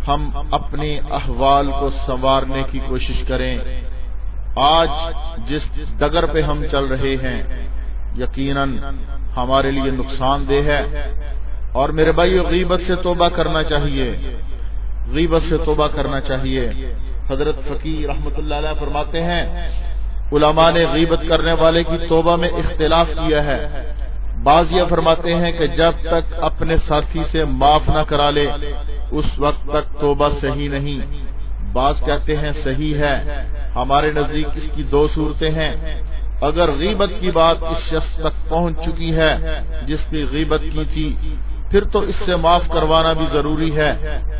ہم اپنے احوال کو سنوارنے کی کوشش کریں. آج جس ڈگر پہ ہم چل رہے ہیں یقیناً ہمارے لیے نقصان دہ ہے. اور میرے بھائیو غیبت سے توبہ کرنا چاہیے، غیبت سے توبہ کرنا چاہیے. حضرت فقی رحمۃ اللہ علیہ فرماتے ہیں علماء نے غیبت کرنے والے کی توبہ میں اختلاف کیا ہے. بعض یہ فرماتے ہیں کہ جب تک اپنے ساتھی سے معاف نہ کرا لے اس وقت تک توبہ صحیح نہیں. بعض کہتے ہیں صحیح ہے. ہمارے نزدیک اس کی 2 صورتیں ہیں. اگر غیبت کی بات اس شخص تک پہنچ چکی ہے جس کی غیبت کی تھی پھر تو اس سے معاف کروانا بھی ضروری ہے.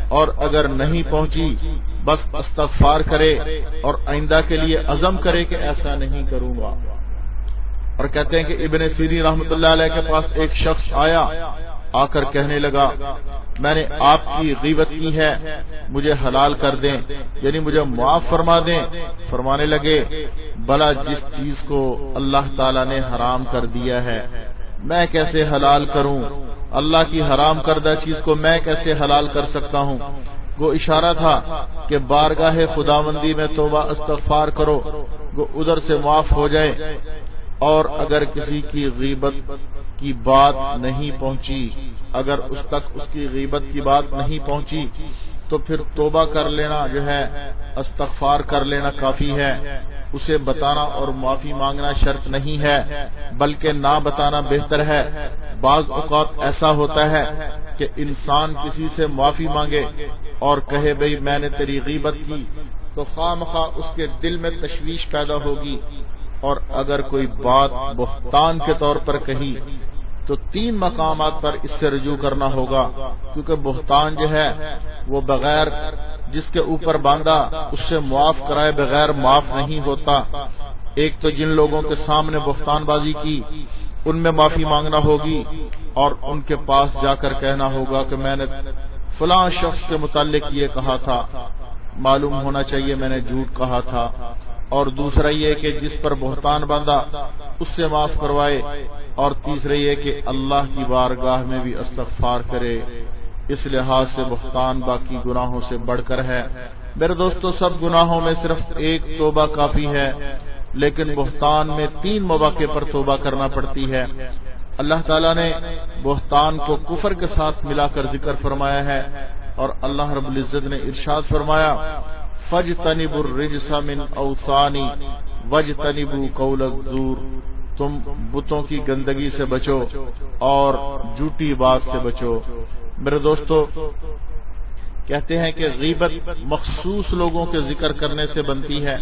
اور اگر نہیں پہنچی بس استغفار کرے اور آئندہ کے لیے عزم کرے کہ ایسا نہیں کروں گا. اور کہتے ہیں کہ ابن سیرین رحمۃ اللہ علیہ کے پاس ایک شخص آیا، آ کر کہنے لگا میں نے آپ کی غیبت کی ہے، مجھے حلال کر دیں، یعنی مجھے معاف فرما دیں. فرمانے لگے بھلا جس چیز کو اللہ تعالی نے حرام کر دیا ہے میں کیسے حلال کروں؟ اللہ کی حرام کردہ چیز کو میں کیسے حلال کر سکتا ہوں؟ وہ اشارہ تھا کہ بارگاہ خداوندی میں توبہ استغفار کرو، وہ ادھر سے معاف ہو جائے. اور اگر کسی کی غیبت کی بات نہیں پہنچی، اگر اس تک اس کی غیبت کی بات نہیں پہنچی تو پھر توبہ کر لینا جو ہے، استغفار کر لینا کافی ہے. اسے بتانا اور معافی مانگنا شرط نہیں ہے بلکہ نہ بتانا بہتر ہے. بعض اوقات ایسا ہوتا ہے کہ انسان کسی سے معافی مانگے اور کہے بھئی میں نے تیری غیبت کی تو خواہ مخواہ اس کے دل میں تشویش پیدا ہوگی. اور اگر کوئی بات بہتان کے طور پر کہی تو 3 مقامات پر اس سے رجوع کرنا ہوگا، کیونکہ بہتان جو ہے وہ بغیر جس کے اوپر باندھا اس سے معاف کرائے بغیر معاف نہیں ہوتا. ایک تو جن لوگوں کے سامنے بہتان بازی کی ان میں معافی مانگنا ہوگی اور ان کے پاس جا کر کہنا ہوگا کہ میں نے فلاں شخص کے متعلق یہ کہا تھا، معلوم ہونا چاہیے میں نے جھوٹ کہا تھا. اور دوسرا یہ کہ جس پر بہتان باندھا اس سے معاف کروائے. اور تیسرا یہ کہ اللہ کی بارگاہ میں بھی استغفار کرے. اس لحاظ سے بہتان باقی گناہوں سے بڑھ کر ہے. میرے دوستو سب گناہوں میں صرف ایک توبہ کافی ہے، لیکن بہتان میں 3 مواقع پر توبہ کرنا پڑتی ہے. اللہ تعالیٰ نے بہتان کو کفر کے ساتھ ملا کر ذکر فرمایا ہے اور اللہ رب العزت نے ارشاد فرمایا فَاجْتَنِبُوا الرِّجْسَ مِنْ أَوْثَانِ وَاجْتَنِبُوا قَوْلَ الزُّورِ، تم بتوں کی گندگی سے بچو اور جھوٹی بات سے بچو. میرے دوستو کہتے ہیں کہ غیبت مخصوص لوگوں کے ذکر کرنے سے بنتی ہے.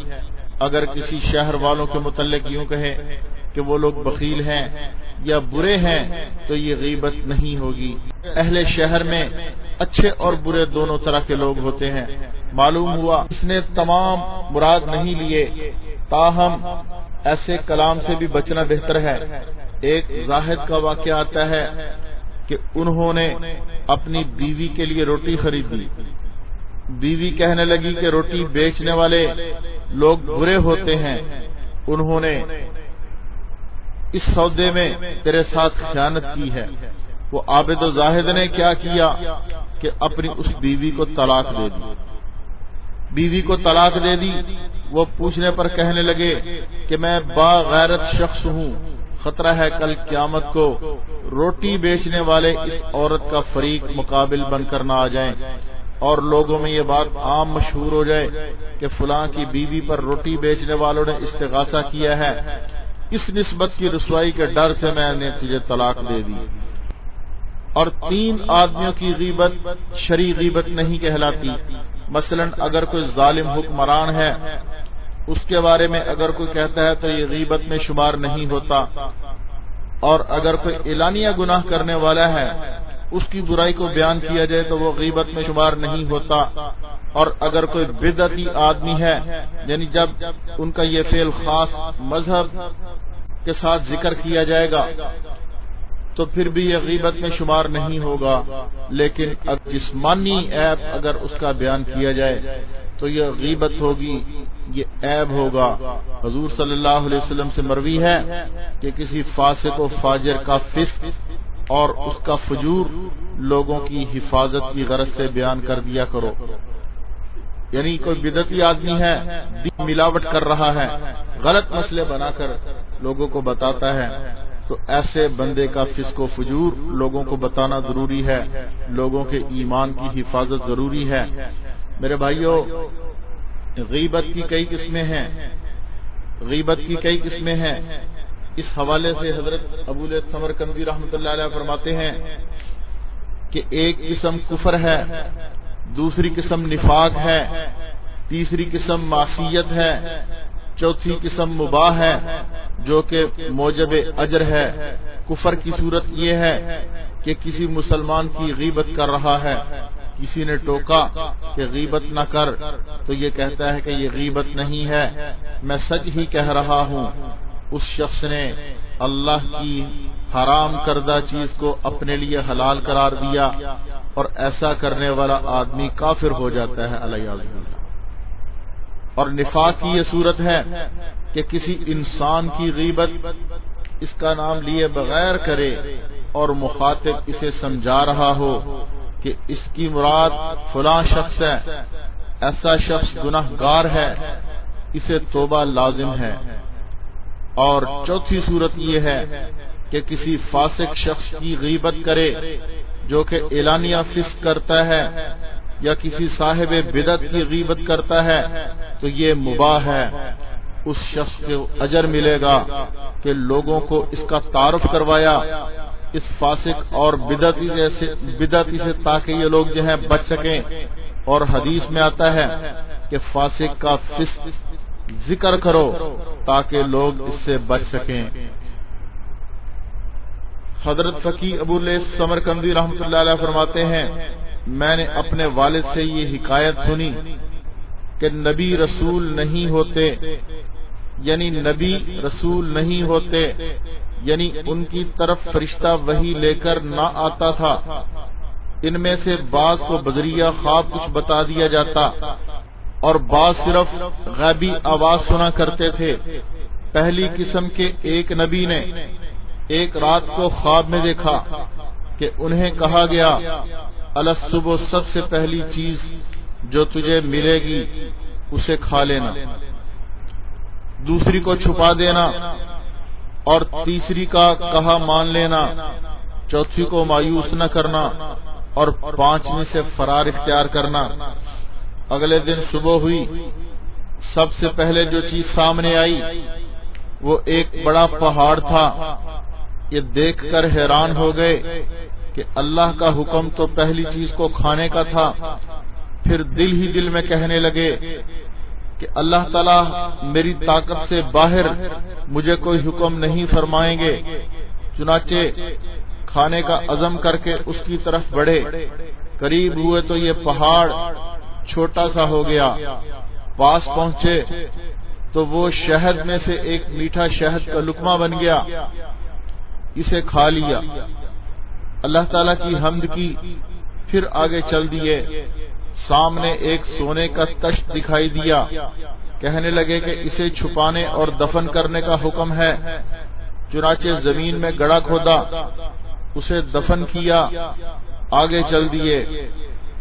اگر کسی شہر والوں کے متعلق یوں کہیں کہ وہ لوگ بخیل ہیں یا برے ہیں تو یہ غیبت نہیں ہوگی. اہل شہر میں اچھے اور برے دونوں طرح کے لوگ ہوتے ہیں. معلوم ہوا اس نے تمام مراد نہیں لیے، تاہم ایسے کلام سے بھی بچنا بہتر ہے. ایک زاہد کا واقعہ آتا ہے، کہ انہوں نے اپنی بیوی کے لیے روٹی خریدی بیوی کہنے لگی کہ روٹی بیچنے والے لوگ برے ہوتے ہیں، انہوں نے اس سودے میں تیرے ساتھ خیانت کی ہے۔ وہ عابد و زاہد نے کیا کیا کہ اپنی اس بیوی کو طلاق دے دی، بیوی کو طلاق دے دی۔ وہ پوچھنے پر کہنے لگے کہ میں باغیرت شخص ہوں، خطرہ ہے کل قیامت کو روٹی بیچنے والے اس عورت کا فریق مقابل بن کر نہ آ جائیں اور لوگوں میں یہ بات عام مشہور ہو جائے کہ فلاں کی بیوی پر روٹی بیچنے والوں نے استغاثہ کیا ہے، اس نسبت کی رسوائی کے ڈر سے میں نے تجھے طلاق دے دی۔ اور 3 آدمیوں کی غیبت شرعی غیبت نہیں کہلاتی۔ مثلا اگر کوئی ظالم حکمران ہے، اس کے بارے میں اگر کوئی کہتا ہے تو یہ غیبت میں شمار نہیں ہوتا، اور اگر کوئی اعلانیہ گناہ کرنے والا ہے اس کی برائی کو بیان کیا جائے تو وہ غیبت میں شمار نہیں ہوتا، اور اگر کوئی بدعتی آدمی ہے یعنی جب ان کا یہ فعل خاص مذہب کے ساتھ ذکر کیا جائے گا تو پھر بھی یہ غیبت میں شمار نہیں ہوگا، لیکن جسمانی عیب اگر اس کا بیان کیا جائے تو یہ غیبت ہوگی، یہ عیب ہوگا۔ حضور صلی اللہ علیہ وسلم سے مروی ہے کہ کسی فاسق و فاجر کا فسق اور اس کا فجور لوگوں کی حفاظت کی غرض سے بیان کر دیا کرو۔ یعنی کوئی بدعتی آدمی ہے، دین ملاوٹ کر رہا ہے، غلط مسئلے بنا کر لوگوں کو بتاتا ہے، تو ایسے بندے کا فسق و فجور لوگوں کو بتانا ضروری ہے، لوگوں کے ایمان کی حفاظت ضروری ہے۔ میرے بھائیوں، غیبت کی کئی قسمیں ہیں، غیبت کی کئی قسمیں ہیں۔ اس حوالے سے حضرت ابولیث سمرقندی رحمۃ اللہ علیہ فرماتے ہیں کہ ایک قسم کفر ہے، دوسری قسم نفاق ہے، تیسری قسم معصیت ہے، چوتھی قسم مباح ہے جو کہ موجب اجر ہے۔ کفر کی صورت یہ ہے کہ کسی مسلمان کی غیبت کر رہا ہے، کسی نے ٹوکا کہ غیبت نہ کر تو یہ کہتا ہے کہ یہ غیبت نہیں ہے، میں سچ ہی کہہ رہا ہوں۔ اس شخص نے اللہ کی حرام کردہ چیز کو اپنے لیے حلال قرار دیا، اور ایسا کرنے والا آدمی کافر ہو جاتا ہے الیاذ باللہ۔ اور نفاق کی یہ صورت ہے کہ کسی انسان کی غیبت اس کا نام لیے بغیر کرے اور مخاطب اسے سمجھا رہا ہو کہ اس کی مراد فلاں شخص ہے، ایسا شخص گناہ گار ہے، اسے توبہ لازم ہے۔ اور چوتھی صورت یہ ہے کہ کسی فاسق شخص کی غیبت کرے جو کہ اعلانیہ فسق کرتا ہے، یا کسی صاحب بدعت کی غیبت کرتا ہے تو یہ مباح ہے، اس شخص کو اجر ملے گا کہ لوگوں کو اس کا تعارف کروایا اس فاسق اور بدعتی سے تاکہ یہ لوگ جو ہیں بچ سکیں۔ اور حدیث میں آتا ہے کہ فاسق کا فسق ذکر کرو تاکہ لوگ اس سے بچ سکیں۔ حضرت فقی ابولیث سمرقندی رحمۃ اللہ علیہ فرماتے ہیں میں نے اپنے والد سے یہ حکایت سنی کہ نبی رسول نہیں ہوتے، یعنی نبی رسول نہیں ہوتے، یعنی ان کی طرف فرشتہ وحی لے کر نہ آتا تھا۔ ان میں سے بعض کو بذریعہ خواب کچھ بتا دیا جاتا اور بعض صرف غیبی آواز سنا کرتے تھے۔ پہلی قسم کے ایک نبی نے ایک رات کو خواب میں دیکھا کہ انہیں کہا گیا صبح سب سے پہلی چیز جو تجھے ملے گی اسے کھا لینا، دوسری کو چھپا دینا، اور تیسری کا کہا مان لینا، چوتھی کو مایوس نہ کرنا، اور پانچویں سے فرار اختیار کرنا۔ اگلے دن صبح ہوئی، سب سے پہلے جو چیز سامنے آئی وہ ایک بڑا پہاڑ تھا۔ یہ دیکھ کر حیران ہو گئے کہ اللہ کا حکم تو پہلی چیز کو کھانے کا تھا۔ پھر دل ہی دل میں کہنے لگے کہ اللہ تعالیٰ میری طاقت سے باہر مجھے کوئی حکم نہیں فرمائیں گے۔ چنانچہ کھانے کا عزم کر کے اس کی طرف بڑھے، قریب ہوئے تو یہ پہاڑ چھوٹا سا ہو گیا۔ پاس پہنچے تو وہ شہد میں سے ایک میٹھا شہد کا لقمہ بن گیا، اسے کھا لیا، اللہ تعالیٰ کی حمد کی، پھر آگے چل دیے۔ سامنے ایک سونے کا تشت دکھائی دیا، کہنے لگے کہ اسے چھپانے اور دفن کرنے کا حکم ہے۔ چنانچہ زمین میں گڑھا کھودا، اسے دفن کیا، آگے چل دیے۔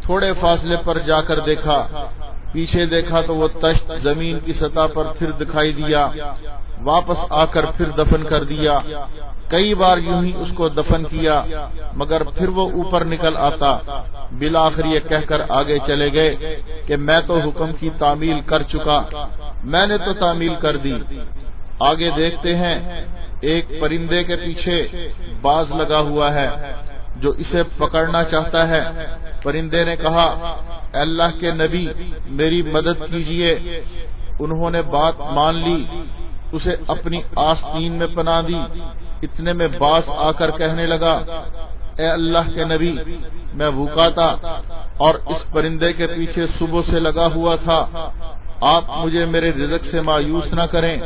تھوڑے فاصلے پر جا کر دیکھا، پیچھے دیکھا تو وہ تشت زمین کی سطح پر پھر دکھائی دیا، واپس آ کر پھر دفن کر دیا۔ کئی بار یوں ہی اس کو دفن کیا مگر پھر وہ اوپر نکل آتا۔ بالآخر یہ کہہ کر آگے چلے گئے کہ میں تو حکم کی تعمیل کر چکا، میں نے تو تعمیل کر دی۔ آگے دیکھتے ہیں ایک پرندے کے پیچھے باز لگا ہوا ہے جو اسے پکڑنا چاہتا ہے۔ پرندے نے کہا اے اللہ کے نبی میری مدد کیجئے۔ انہوں نے بات مان لی، اسے اپنی آستین میں پناہ دی۔ اتنے میں باز آ کر کہنے لگا اے اللہ کے نبی میں بھوکا تھا اور اس پرندے کے پیچھے صبح سے لگا ہوا تھا، آپ مجھے میرے رزق سے مایوس نہ کریں۔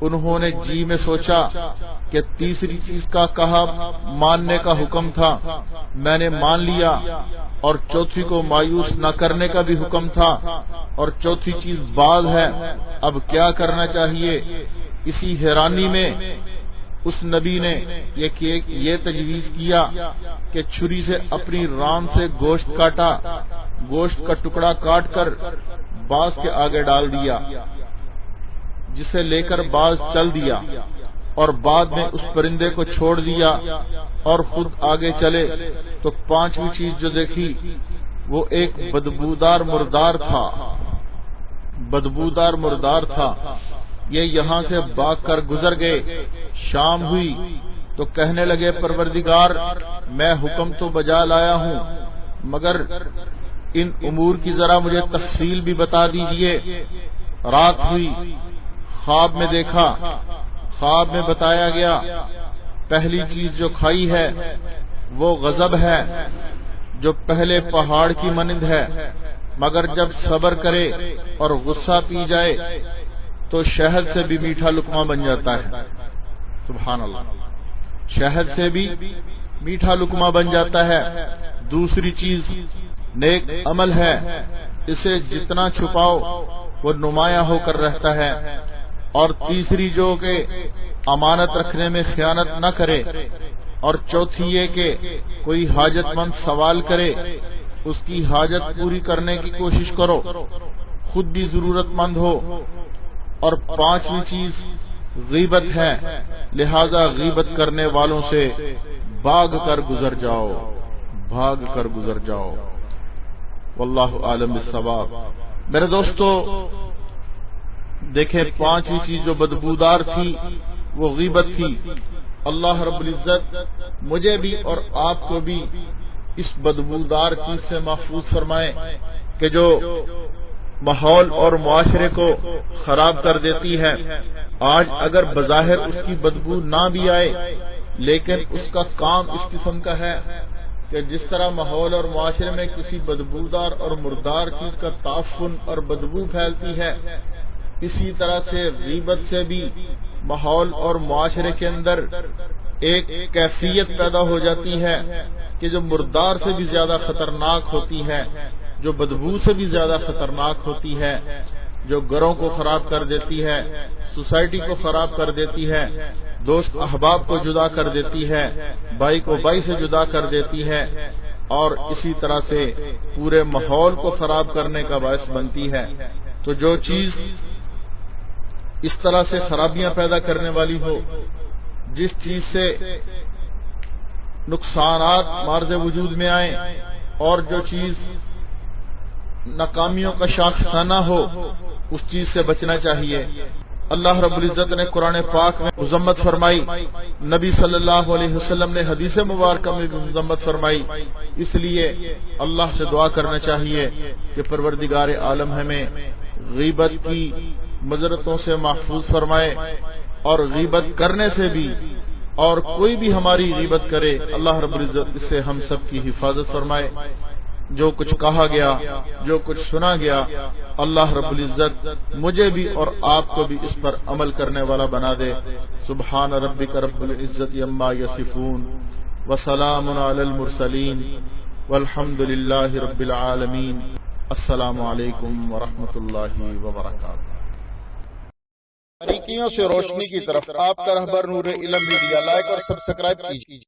انہوں نے جی میں سوچا کہ تیسری چیز کا کہا ماننے کا حکم تھا، میں نے مان لیا، اور چوتھی کو مایوس نہ کرنے کا بھی حکم تھا، اور چوتھی چیز باز ہے، اب کیا کرنا چاہیے؟ اسی حیرانی میں اس نبی نے یہ تجویز کیا کہ چھری سے اپنی ران سے گوشت کاٹا، گوشت کا ٹکڑا کاٹ کر باز کے آگے ڈال دیا، جسے لے کر باز چل دیا، اور بعد میں اس پرندے کو چھوڑ دیا اور خود آگے چلے تو پانچویں چیز جو دیکھی وہ ایک بدبودار مردار تھا، بدبودار مردار تھا۔ یہ یہاں سے بھاگ کر گزر گئے۔ شام ہوئی تو کہنے لگے پروردگار میں حکم تو بجا لایا ہوں مگر ان امور کی ذرا مجھے تفصیل بھی بتا دیجئے۔ رات ہوئی، خواب میں دیکھا، خواب میں بتایا گیا پہلی چیز جو کھائی ہے وہ غضب ہے جو پہلے پہاڑ کی مانند ہے، مگر جب صبر کرے اور غصہ پی جائے تو شہد سے بھی میٹھا لقمہ بن جاتا ہے۔ سبحان اللہ، شہد سے بھی میٹھا لقمہ بن جاتا ہے۔ دوسری چیز نیک عمل ہے، اسے جتنا چھپاؤ وہ نمایاں ہو کر رہتا ہے۔ اور تیسری جو کہ امانت رکھنے میں خیانت نہ کرے، اور چوتھی یہ کہ کوئی حاجت مند سوال کرے اس کی حاجت پوری کرنے کی کوشش کرو، خود بھی ضرورت مند ہو۔ اور پانچویں چیز غیبت ہے، لہذا غیبت کرنے والوں سے بھاگ کر گزر جاؤ، بھاگ کر گزر جاؤ۔ واللہ عالم بالصواب۔ میرے دوستو دیکھیں پانچویں چیز جو بدبودار تھی وہ غیبت تھی۔ اللہ رب العزت مجھے بھی اور آپ کو بھی اس بدبودار چیز سے محفوظ فرمائے کہ جو ماحول اور معاشرے کو خراب کر دیتی ہے۔ آج اگر بظاہر اس کی بدبو نہ بھی آئے لیکن اس کا کام اس قسم کا ہے کہ جس طرح ماحول اور معاشرے میں کسی بدبودار اور مردار چیز کا تعفن اور بدبو پھیلتی ہے، اسی طرح سے غیبت سے بھی ماحول اور معاشرے کے اندر ایک کیفیت پیدا ہو جاتی ہے کہ جو مردار سے بھی زیادہ خطرناک ہوتی ہے، جو بدبو سے بھی زیادہ خطرناک ہوتی ہے، جو گھروں کو خراب کر دیتی ہے، سوسائٹی کو خراب کر دیتی ہے، دوست احباب کو جدا کر دیتی ہے، بھائی کو بھائی سے جدا کر دیتی ہے، اور اسی طرح سے پورے ماحول کو خراب کرنے کا باعث بنتی ہے۔ تو جو چیز اس طرح سے خرابیاں پیدا کرنے والی ہو، جس چیز سے نقصانات معرض وجود میں آئیں، اور جو چیز ناکامیوں کا شاخسانہ ہو، اس چیز سے بچنا چاہیے۔ اللہ رب العزت نے قرآن پاک میں مذمت فرمائی، نبی صلی اللہ علیہ وسلم نے حدیث مبارکہ میں بھی مذمت فرمائی۔ اس لیے اللہ سے دعا کرنا چاہیے کہ پروردگار عالم ہمیں غیبت کی مضرتوں سے محفوظ فرمائے، اور غیبت کرنے سے بھی، اور کوئی بھی ہماری غیبت کرے اللہ رب العزت اس سے ہم سب کی حفاظت فرمائے۔ جو کچھ کہا گیا، جو کچھ سنا گیا، اللہ رب العزت مجھے بھی اور آپ کو بھی اس پر عمل کرنے والا بنا دے۔ سبحان ربک رب العزت عما یصفون وسلام علی المرسلین والحمد للہ رب العالمین۔ السلام علیکم ورحمۃ اللہ وبرکاتہ۔ باریکیوں سے روشنی کی طرف آپ کا رہبر نور علم میڈیا، لائک اور سبسکرائب کیجیے۔